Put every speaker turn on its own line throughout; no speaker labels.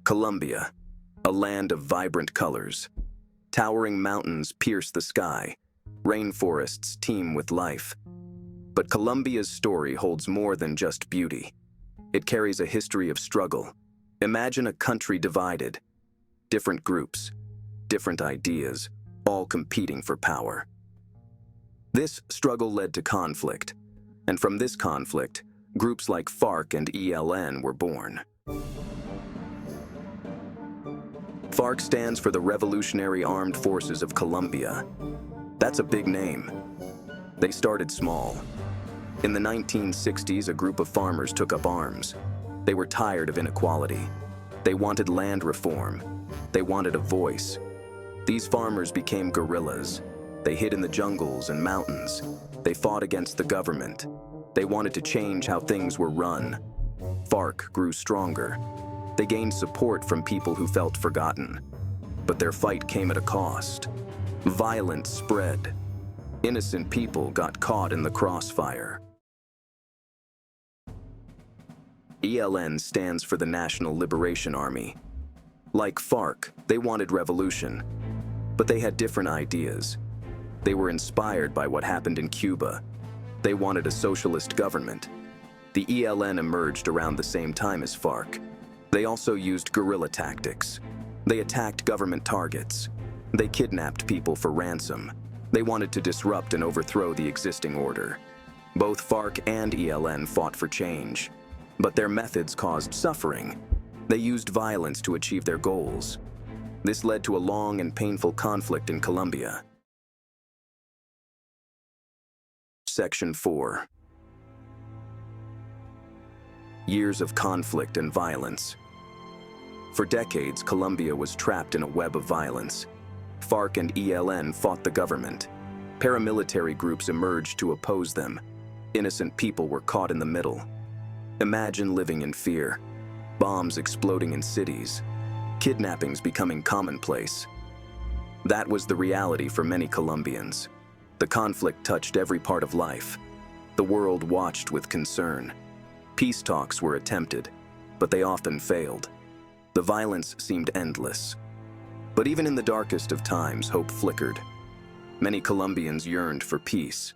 Colombia, a land of vibrant colors. Towering mountains pierce the sky. Rainforests teem with life. But Colombia's story holds more than just beauty. It carries a history of struggle. Imagine a country divided. Different groups, different ideas, all competing for power. This struggle led to conflict, and from this conflict, groups like FARC and ELN were born. FARC stands for the Revolutionary Armed Forces of Colombia. That's a big name. They started small. In the 1960s, a group of farmers took up arms. They were tired of inequality. They wanted land reform. They wanted a voice. These farmers became guerrillas. They hid in the jungles and mountains. They fought against the government. They wanted to change how things were run. FARC grew stronger. They gained support from people who felt forgotten. But their fight came at a cost. Violence spread. Innocent people got caught in the crossfire. ELN stands for the National Liberation Army. Like FARC, they wanted revolution, but they had different ideas. They were inspired by what happened in Cuba. They wanted a socialist government. The ELN emerged around the same time as FARC. They also used guerrilla tactics. They attacked government targets. They kidnapped people for ransom. They wanted to disrupt and overthrow the existing order. Both FARC and ELN fought for change, but their methods caused suffering. They used violence to achieve their goals. This led to a long and painful conflict in Colombia. Section 4. Years of conflict and violence. For decades, Colombia was trapped in a web of violence. FARC and ELN fought the government. Paramilitary groups emerged to oppose them. Innocent people were caught in the middle. Imagine living in fear. Bombs exploding in cities. Kidnappings becoming commonplace. That was the reality for many Colombians. The conflict touched every part of life. The world watched with concern. Peace talks were attempted, but they often failed. The violence seemed endless. But even in the darkest of times, hope flickered. Many Colombians yearned for peace.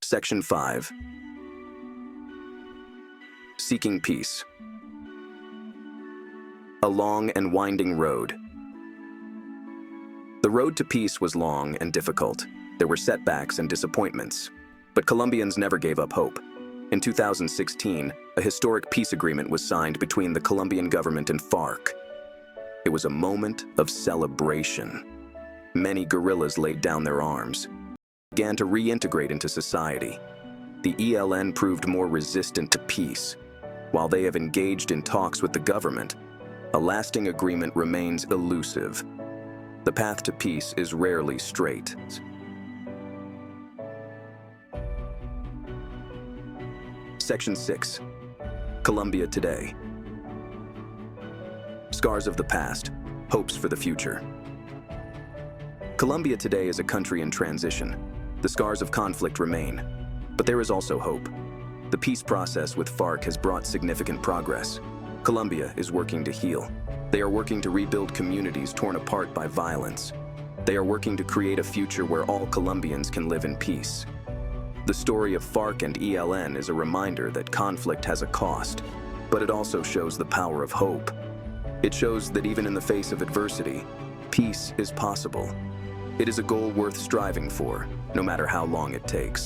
Section 5. Seeking peace. A long and winding road. The road to peace was long and difficult. There were setbacks and disappointments. But Colombians never gave up hope. In 2016, a historic peace agreement was signed between the Colombian government and FARC. It was a moment of celebration. Many guerrillas laid down their arms, began to reintegrate into society. The ELN proved more resistant to peace. While they have engaged in talks with the government, a lasting agreement remains elusive. The path to peace is rarely straight. Section 6. Colombia today. Scars of the past, hopes for the future. Colombia today is a country in transition. The scars of conflict remain, but there is also hope. The peace process with FARC has brought significant progress. Colombia is working to heal. They are working to rebuild communities torn apart by violence. They are working to create a future where all Colombians can live in peace. The story of FARC and ELN is a reminder that conflict has a cost, but it also shows the power of hope. It shows that even in the face of adversity, peace is possible. It is a goal worth striving for, no matter how long it takes.